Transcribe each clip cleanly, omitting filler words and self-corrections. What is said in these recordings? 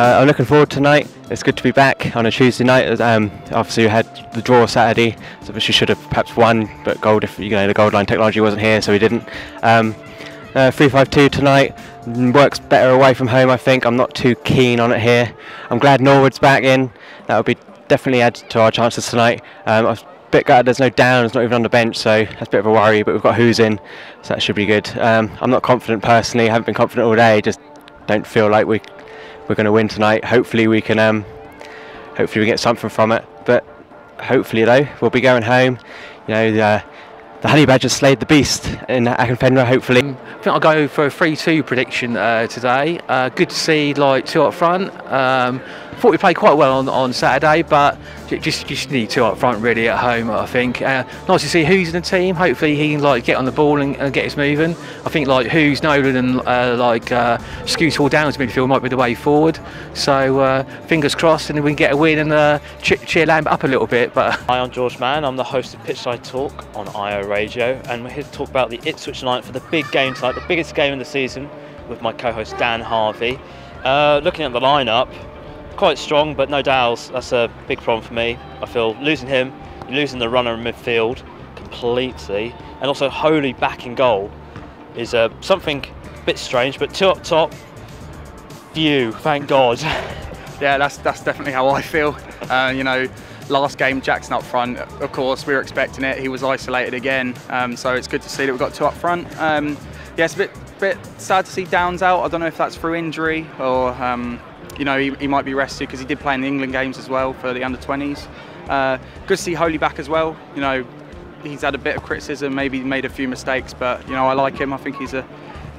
I'm looking forward to tonight. It's good to be back on a Tuesday night. Obviously we had the draw Saturday, so we should have perhaps won, but the goal line technology wasn't here, so we didn't. 3-5-2 tonight works better away from home, I think. I'm not too keen on it here. I'm glad Norwood's back in. That would be definitely add to our chances tonight. I was a bit gutted there's no Downs, not even on the bench, so that's a bit of a worry, but we've got Who's in, so that should be good. I'm not confident personally, I haven't been confident all day, just don't feel like we're going to win tonight. Hopefully we can hopefully we get something from it, but hopefully though we'll be going home. The Honey Badgers slayed the beast in Akenfenra, hopefully. I think I'll go for a 3-2 prediction today. Good to see two up front. Thought we played quite well on Saturday, but just need two up front really at home, I think. Nice to see Who's in the team. Hopefully he can get on the ball and get us moving. I think Who's, Nolan and Scooter Downs midfield might be the way forward. So fingers crossed, and we can get a win and cheer Lambert up a little bit. But Hi, I'm George Mann. I'm the host of Pitchside Talk on IO Radio, and we're here to talk about the Ipswich night for the big game tonight, the biggest game of the season, with my co-host Dan Harvey. Looking at the lineup, quite strong, but no Dowles. That's a big problem for me. I feel losing him, you're losing the runner in midfield completely, and also Holy back in goal is something a bit strange. But two up top, phew, thank God. Yeah, that's definitely how I feel. Last game Jackson up front, of course we were expecting it. He was isolated again, so it's good to see that we've got two up front. Yeah, it's a bit sad to see Downs out. I don't know if that's through injury or he might be rested, because he did play in the England games as well for the under-20s. Good to see Holy back as well. He's had a bit of criticism, maybe made a few mistakes, but I like him. I think he's a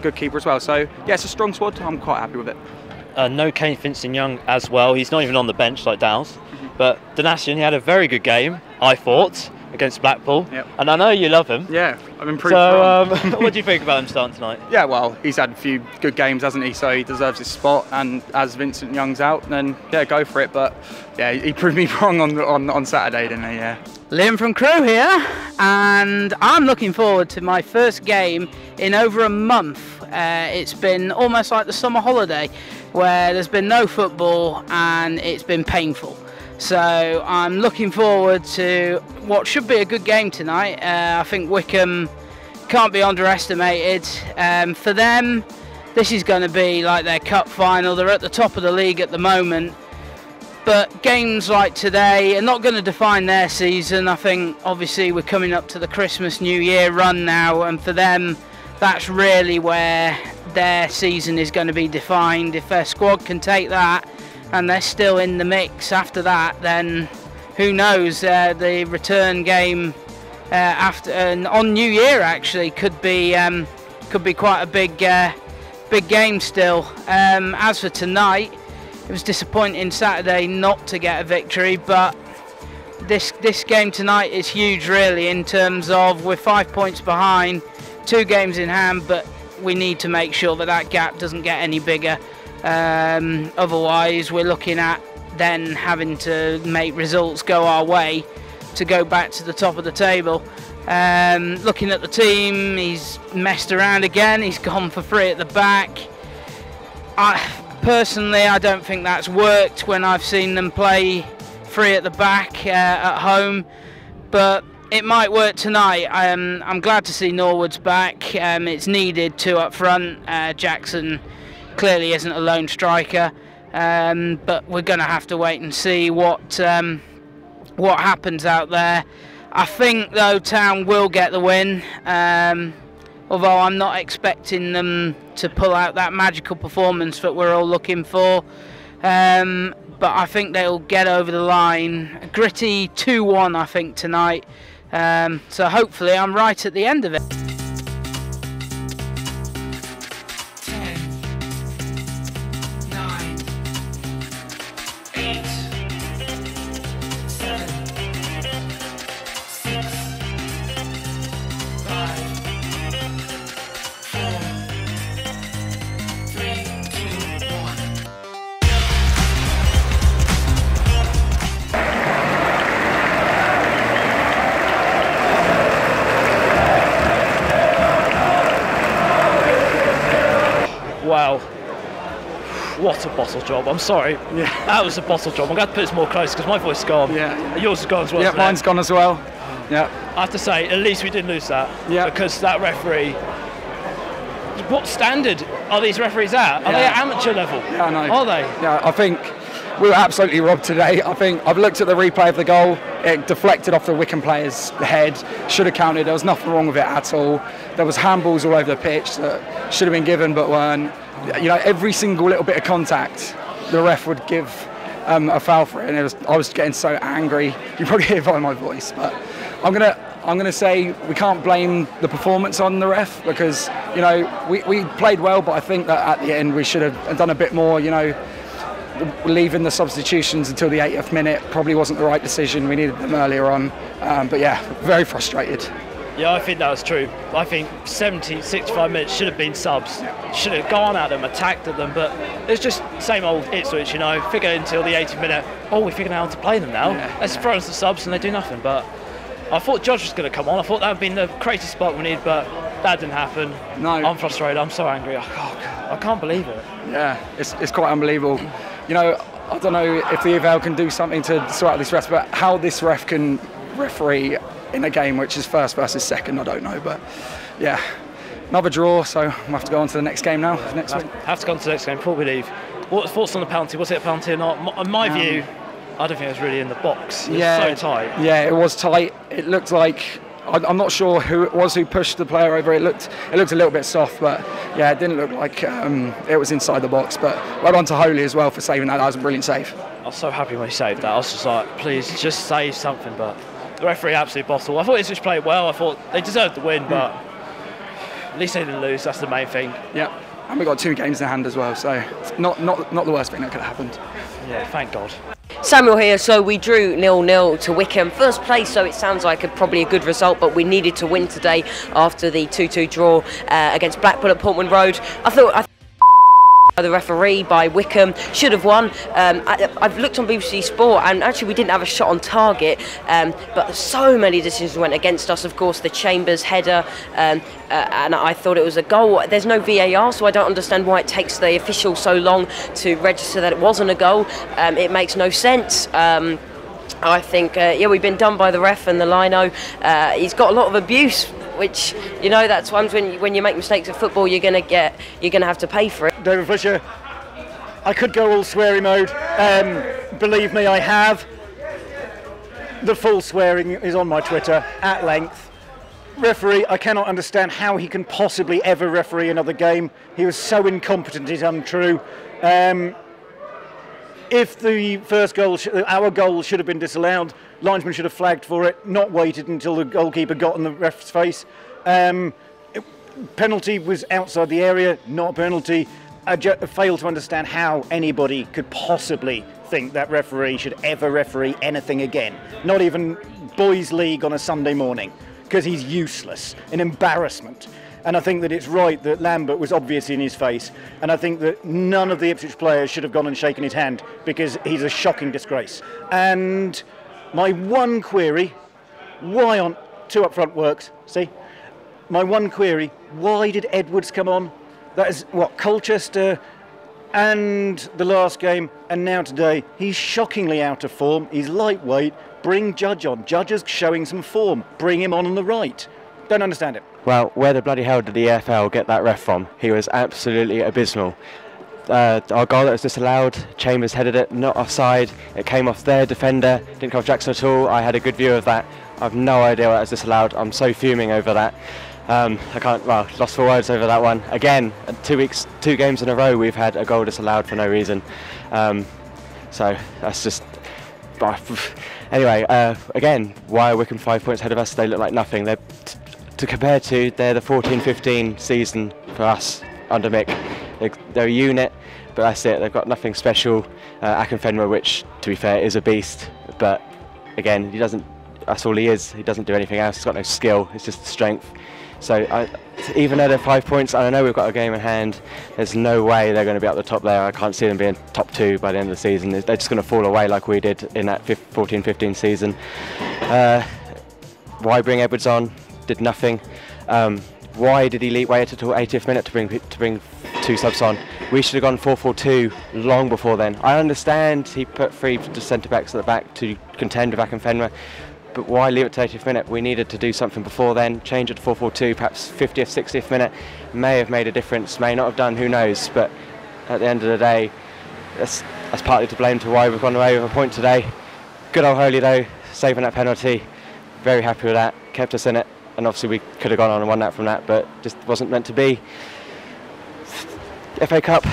good keeper as well. So yeah, it's a strong squad. I'm quite happy with it. No Kane Vincent-Young as well. He's not even on the bench like Dowles. But Donatian, he had a very good game, I thought, against Blackpool. Yep. And I know you love him. Yeah, I've improved. So what do you think about him starting tonight? Yeah, well, he's had a few good games, hasn't he? So he deserves his spot. And as Vincent Young's out, then yeah, go for it. But yeah, he proved me wrong on Saturday, didn't he? Yeah. Liam from Crewe here, and I'm looking forward to my first game in over a month. It's been almost like the summer holiday, where there's been no football and it's been painful. So I'm looking forward to what should be a good game tonight. I think Wycombe can't be underestimated. For them, this is going to be like their cup final. They're at the top of the league at the moment. But games like today are not going to define their season. I think obviously we're coming up to the Christmas New Year run now, and for them that's really where their season is going to be defined. If their squad can take that and they're still in the mix after that, then who knows, the return game on New Year actually could be quite a big game still. As for tonight, it was disappointing Saturday not to get a victory, but this game tonight is huge really, in terms of we're 5 points behind, 2 games in hand, but we need to make sure that gap doesn't get any bigger. Otherwise we're looking at then having to make results go our way to go back to the top of the table. Looking at the team, he's messed around again, he's gone for 3 at the back. Personally, I don't think that's worked when I've seen them play 3 at the back at home, but it might work tonight. I'm glad to see Norwood's back. It's needed 2 up front. Jackson clearly isn't a lone striker, but we're going to have to wait and see what happens out there. I think though Town will get the win, although I'm not expecting them to pull out that magical performance that we're all looking for. But I think they'll get over the line. A gritty 2-1 I think tonight. So hopefully I'm right at the end of it. 10, 9, 8, 7, 6, 5, 4, 3, 2, 1. What a bottle job. I'm sorry. Yeah. That was a bottle job. I'm going to put this more close because my voice is gone. Yeah. Yours is gone as well. Yeah, isn't mine's it? gone as well. Yeah. I have to say, at least we didn't lose that. Yeah. Because that referee. What standard are these referees at? Are they at amateur level? Yeah, I know. Are they? Yeah, I think we were absolutely robbed today. I think I've looked at the replay of the goal. It deflected off the Wycombe player's head. Should have counted. There was nothing wrong with it at all. There was handballs all over the pitch that should have been given but weren't. You know, every single little bit of contact, the ref would give a foul for it, and I was getting so angry. You probably hear by my voice, but I'm gonna say we can't blame the performance on the ref because, you know, we played well, but I think that at the end we should have done a bit more. You know, leaving the substitutions until the 80th minute probably wasn't the right decision. We needed them earlier on, but yeah, very frustrated. Yeah, I think that was true. I think 70, 65 minutes should have been subs. Should have gone at them, attacked at them, but it's just same old Ipswich, you know, figure until the 80th minute, we figured out how to play them now. Let's throw us the subs and they do nothing. But I thought Judge was going to come on. I thought that would have been the creative spark we need, but that didn't happen. No. I'm frustrated. I'm so angry. I can't believe it. Yeah, it's quite unbelievable. You know, I don't know if the EVL can do something to sort out this ref, but how this ref can referee in a game which is first versus second, I don't know. But yeah, another draw, so we'll have to go on to the next game now. Next week. Have to go on to the next game before we leave. What thoughts on the penalty? Was it a penalty or not? In my view, I don't think it was really in the box. It was so tight. Yeah, it was tight. It looked like, I'm not sure who it was who pushed the player over. It looked a little bit soft, but yeah, it didn't look like it was inside the box. But well done to Holy as well for saving that. That was a brilliant save. I was so happy when he saved that. I was just like, please, just save something. But the referee absolutely bottled. I thought Ipswich played well. I thought they deserved the win, but at least they didn't lose. That's the main thing. Yeah, and we got 2 games in hand as well, so it's not the worst thing that could have happened. Yeah, thank God. Samuel here. So we drew 0-0 to Wycombe. First place, so it sounds like probably a good result, but we needed to win today after the 2-2 draw against Blackpool at Portman Road. I thought the referee by Wycombe should have won. I've looked on BBC Sport and actually we didn't have a shot on target, but so many decisions went against us. Of course, the Chambers header, and I thought it was a goal. There's no VAR, so I don't understand why it takes the official so long to register that it wasn't a goal. It makes no sense. I think, we've been done by the ref and the lino. He's got a lot of abuse, which, you know, that's times when you make mistakes at football, you're gonna have to pay for it. David Fisher, I could go all sweary mode. Believe me, I have. The full swearing is on my Twitter at length. Referee, I cannot understand how he can possibly ever referee another game. He was so incompetent, it's untrue. If the first goal, our goal should have been disallowed, linesman should have flagged for it, not waited until the goalkeeper got in the ref's face. Penalty was outside the area, not a penalty. I fail to understand how anybody could possibly think that referee should ever referee anything again. Not even Boys League on a Sunday morning, because he's useless, an embarrassment. And I think that it's right that Lambert was obviously in his face, and I think that none of the Ipswich players should have gone and shaken his hand, because he's a shocking disgrace. And my one query, why on 2 up front works, see? My one query, why did Edwards come on? That is, what, Colchester and the last game, and now today. He's shockingly out of form, he's lightweight, bring Judge on. Judge is showing some form, bring him on the right. Don't understand it. Well, where the bloody hell did the EFL get that ref from? He was absolutely abysmal. Our goal that was disallowed, Chambers headed it, not offside. It came off their defender, didn't come off Jackson at all. I had a good view of that. I've no idea why it was disallowed. I'm so fuming over that. Lost for words over that one. Again, 2 games in a row we've had a goal disallowed for no reason. So that's just... Anyway, again, why are Wycombe 5 points ahead of us? They look like nothing. They're to compare to, they're the 14-15 season for us under Mick. They're a unit, but that's it. They've got nothing special. Akinfenwa, which, to be fair, is a beast, but again, that's all he is. He doesn't do anything else. He's got no skill. It's just strength. So even though they're 5 points, and I know we've got a game in hand, there's no way they're going to be up the top there. I can't see them being top 2 by the end of the season. They're just going to fall away like we did in that 14-15 season. Why bring Edwards on? Did nothing. Why did he wait until 80th minute to bring 2 subs on. We should have gone 4-4-2 long before then. I understand he put 3 centre backs at the back to contend with Akinfenwa, but why leave it to 80th minute? We needed to do something before then, change it to 4-4-2, perhaps 50th, 60th minute, may have made a difference, may not have done, who knows, but at the end of the day, that's partly to blame to why we've gone away with a point today. Good old Holy though, saving that penalty, very happy with that, kept us in it, and obviously we could have gone on and won that from that, but just wasn't meant to be. FA Cup,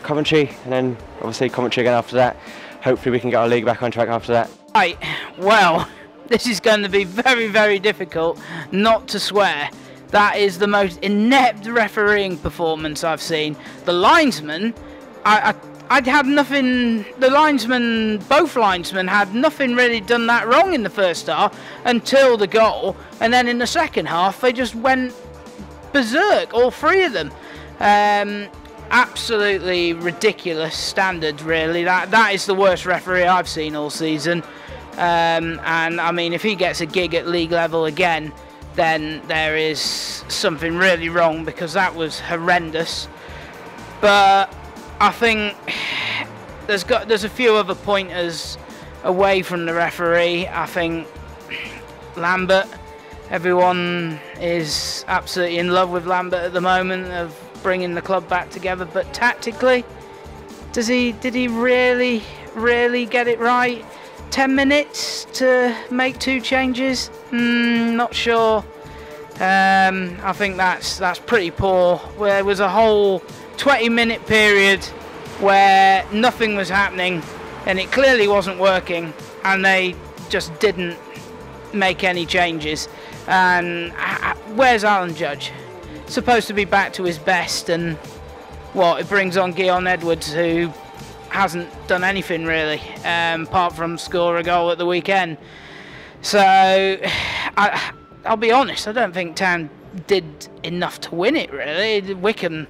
Coventry, and then obviously Coventry again after that. Hopefully we can get our league back on track after that. Right, well, this is going to be very, very difficult not to swear. That is the most inept refereeing performance I've seen. The linesman, I'd had nothing, both linesmen had nothing really done that wrong in the first half until the goal, and then in the second half they just went berserk, all 3 of them. Absolutely ridiculous standards, really. That is the worst referee I've seen all season. And I mean, if he gets a gig at league level again, then there is something really wrong, because that was horrendous. But I think there's a few other pointers away from the referee. I think Lambert, everyone is absolutely in love with Lambert at the moment, of bringing the club back together, but tactically, did he really get it right? 10 minutes to make 2 changes? Not sure. I think that's pretty poor. There was a whole 20-minute period where nothing was happening and it clearly wasn't working, and they just didn't make any changes. And where's Alan Judge? Supposed to be back to his best, and what, it brings on Guion Edwards, who hasn't done anything really, apart from score a goal at the weekend. So I'll be honest, I don't think Town did enough to win it really. Wycombe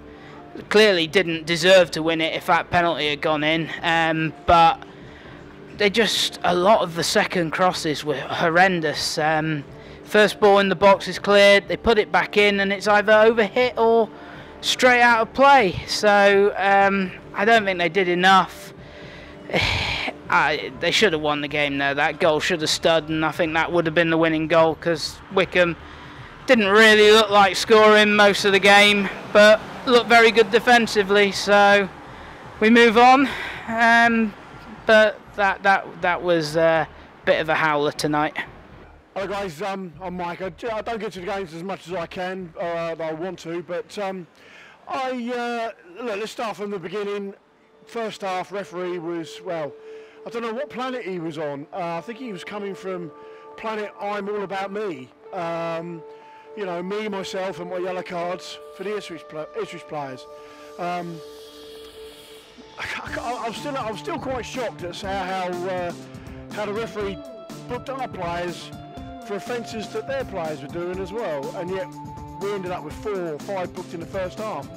clearly didn't deserve to win it if that penalty had gone in, but they just, a lot of the second crosses were horrendous. First ball in the box is cleared, they put it back in, and it's either overhit or straight out of play. So I don't think they did enough. They should have won the game though. That goal should have stood, and I think that would have been the winning goal, because Wycombe didn't really look like scoring most of the game, but looked very good defensively. So we move on. But that was a bit of a howler tonight. Hello guys, I'm Mike. I don't get to the games as much as I can, I want to, but look, let's start from the beginning. First half, referee was, well, I don't know what planet he was on. I think he was coming from planet I'm all about me. You know, me, myself, and my yellow cards for the Ipswich players. I'm still quite shocked at how the referee booked our players for offences that their players were doing as well, and yet we ended up with 4 or 5 booked in the first half.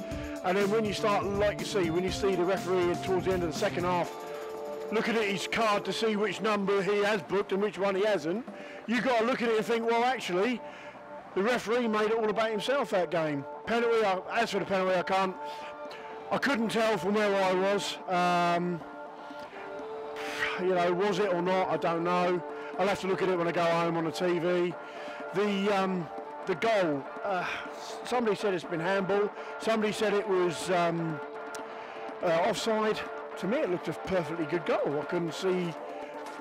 And then when you start, like when you see the referee towards the end of the second half looking at his card to see which number he has booked and which one he hasn't, you've got to look at it and think, well, actually, the referee made it all about himself that game. Penalty, as for the penalty, I couldn't tell from where I was. You know, was it or not, I don't know. I'll have to look at it when I go home on the TV. The goal, somebody said it's been handball, somebody said it was offside. To me it looked a perfectly good goal. I couldn't see,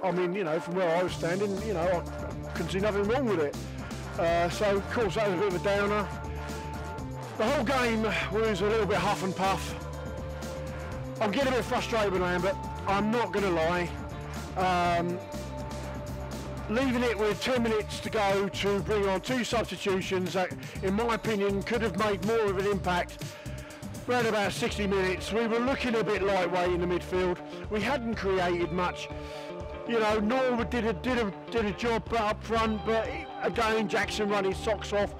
I mean, you know, from where I was standing, you know, I couldn't see nothing wrong with it. So of course that was a bit of a downer. The whole game was a little bit huff and puff. I'm getting a bit frustrated with Lambert, I'm not going to lie. Leaving it with 10 minutes to go to bring on 2 substitutions that, in my opinion, could have made more of an impact. Around about 60 minutes, we were looking a bit lightweight in the midfield. We hadn't created much. You know, Norwood did a job up front, but again, Jackson run his socks off.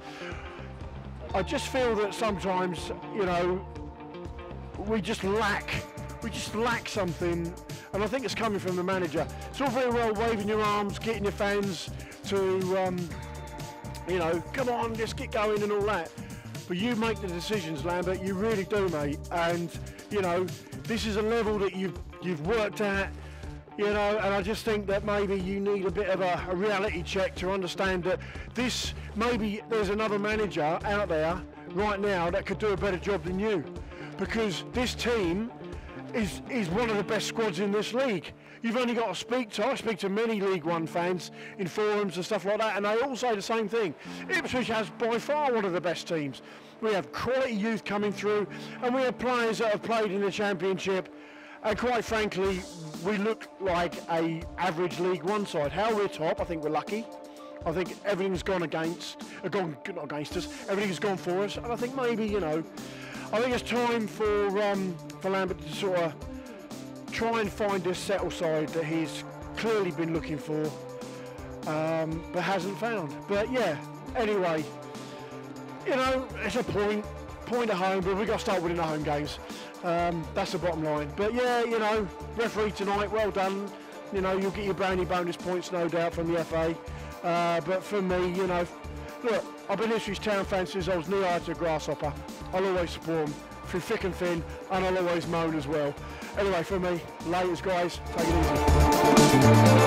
I just feel that sometimes, you know, we just lack something. And I think it's coming from the manager. It's all very well waving your arms, getting your fans to, you know, come on, let's get going and all that. but you make the decisions, Lambert. You really do, mate. And you know, this is a level that you've worked at. You know, and I just think that maybe you need a bit of a reality check to understand that this, maybe there's another manager out there right now that could do a better job than you, because this team is one of the best squads in this league. You've only got to speak to, I speak to many League One fans in forums and stuff like that, and they all say the same thing. Ipswich has by far one of the best teams. We have quality youth coming through, and we have players that have played in the Championship, and quite frankly, we look like a average League One side. How we're top, I think we're lucky. I think everything's gone against, not against us, everything's gone for us, and I think maybe, you know, I think it's time for Lambert to sort of try and find this settle side that he's clearly been looking for, but hasn't found. But yeah, anyway, you know, it's a point at home, but we've got to start winning the home games. That's the bottom line. But yeah, you know, referee tonight, well done. You know, you'll get your brownie bonus points, no doubt, from the FA. But for me, you know, look, I've been Ipswich Town fan since I was knee-high to a grasshopper. I'll always support them through thick and thin, and I'll always moan as well. Anyway, for me, laters, guys, take it easy.